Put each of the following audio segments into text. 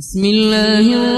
बिस्मिल्लाहिर्रहमानिर्रहीम।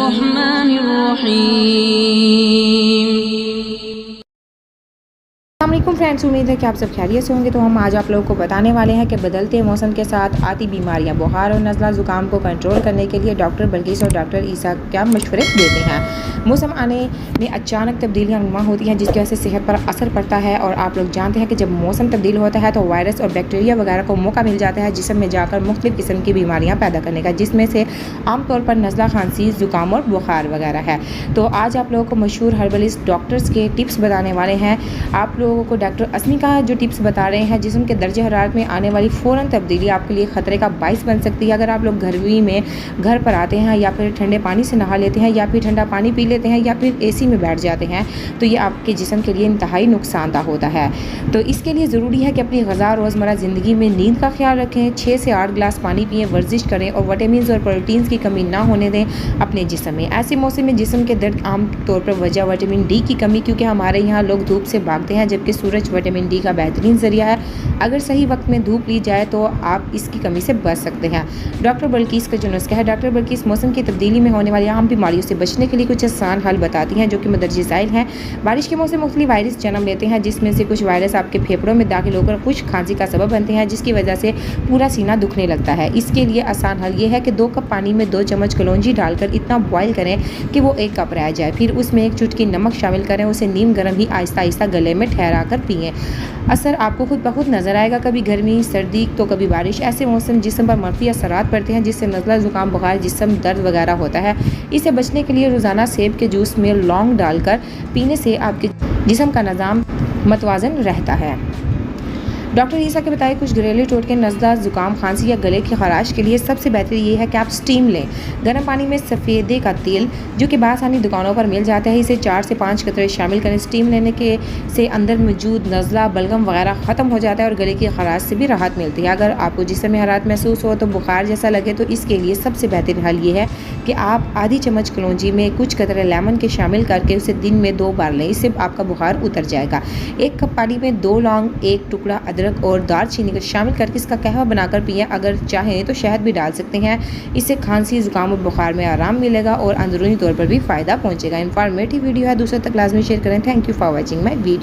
अस्सलामुअलैकुम फ्रेंड्स, उम्मीद है कि आप सब खैरियत से होंगे। तो हम आज आप लोगों को बताने वाले हैं कि बदलते मौसम के साथ आती बीमारियां, बुखार और नज़ला ज़ुकाम को कंट्रोल करने के लिए डॉक्टर बल्कीस और डॉक्टर ईसा क्या मशवरे देते हैं। मौसम आने में अचानक तब्दीलियां नुमा होती हैं जिसकी वजह से सेहत पर असर पड़ता है। और आप लोग जानते हैं कि जब मौसम तब्दील होता है तो वायरस और बैक्टीरिया वगैरह को मौका मिल जाता है जिसम में जाकर मुख्तलिफ़ किस्म की बीमारियाँ पैदा करने का, जिसमें से आमतौर पर नज़ला, खांसी, ज़ुकाम और बुखार वगैरह है। तो आज आप लोगों को मशहूर हर्बलिस्ट डॉक्टर्स के टिप्स बताने वाले हैं। आप लोगों को डॉक्टर असमी का जो टिप्स बता रहे हैं, जिस्म के दर्जे हरारत में आने वाली फ़ौरन तब्दीली आपके लिए ख़तरे का बाइस बन सकती है। अगर आप लोग गर्मी में घर पर आते हैं या फिर ठंडे पानी से नहा लेते हैं या फिर ठंडा पानी पी लेते हैं या फिर एसी में बैठ जाते हैं तो ये आपके जिस्म के लिए इंतहाई नुकसानदा होता है। तो इसके लिए ज़रूरी है कि अपनी ग़िज़ा रोज़मर्रा ज़िंदगी में नींद का ख्याल रखें, 6 से 8 गिलास पानी पिएँ, वर्जिश करें और विटामिन और प्रोटीन्स की कमी ना होने दें अपने जिस्म में। ऐसे मौसम में जिस्म के दर्द आम तौर पर वजह विटामिन डी की कमी, क्योंकि हमारे यहाँ लोग धूप से भागते हैं जबकि सूरज विटामिन डी का बेहतरीन ज़रिया है। अगर सही वक्त में धूप ली जाए तो आप इसकी कमी से बच सकते हैं। डॉक्टर बल्कीस का जो नुस्खा है, डॉक्टर बल्कीस मौसम की तब्दीली में होने वाली आम बीमारियों से बचने के लिए कुछ आसान हल बताती हैं जो कि मदरजे ज़ाइल हैं। बारिश के मौसम में मुख्तलिफ वायरस जन्म लेते हैं जिसमें से कुछ वायरस आपके फेफड़ों में दाखिल होकर खुश्क खांसी का सबब बनते हैं जिसकी वजह से पूरा सीना दुखने लगता है। इसके लिए आसान हल ये है कि 2 कप पानी में 2 चम्मच कलौंजी डालकर इतना बॉयल करें कि वो 1 कप रह जाए। फिर उसमें 1 चुटकी नमक शामिल करें, उसे नीम गर्म ही आहिस्ता आहिस्ता गले में ठहरा कर पिएँ। असर आपको खुद ब खुद नज़र आएगा। कभी गर्मी, सर्दी तो कभी बारिश। ऐसे मौसम जिस्म पर मनफी असरात पड़ते हैं जिससे नज़ला, ज़ुकाम, बुखार, जिस्म दर्द वगैरह होता है। इससे बचने के लिए रोज़ाना सेब के जूस में लौंग डालकर पीने से आपके जिस्म का निज़ाम मतवाज़न रहता है। डॉक्टर ईसा के बताए कुछ घरेलू टोटके नज़ला, ज़ुकाम, खांसी या गले की खराश के लिए सबसे बेहतर ये है कि आप स्टीम लें। गर्म पानी में सफ़ेदे का तेल जो कि बासानी दुकानों पर मिल जाता है, इसे 4 से 5 कतरे शामिल करें। स्टीम लेने के से अंदर मौजूद नज़ला, बलगम वगैरह ख़त्म हो जाता है और गले की खराश से भी राहत मिलती है। अगर आपको जिस्म में हरारत महसूस हो तो बुखार जैसा लगे तो इसके लिए सबसे बेहतर हल ये है कि आप आधी चम्मच कलौंजी में कुछ कतरे लेमन के शामिल करके उसे दिन में 2 बार लें। इससे आपका बुखार उतर जाएगा। 1 कप पानी में 2 लौंग, 1 टुकड़ा अदरक और दालचीनी को शामिल करके इसका कहवा बनाकर पिएं। अगर चाहें तो शहद भी डाल सकते हैं। इससे खांसी, ज़ुकाम और बुखार में आराम मिलेगा और अंदरूनी तौर पर भी फ़ायदा पहुंचेगा। इंफॉर्मेटिव वीडियो है, दूसरों तक लाजमी शेयर करें। Thank you for watching my video.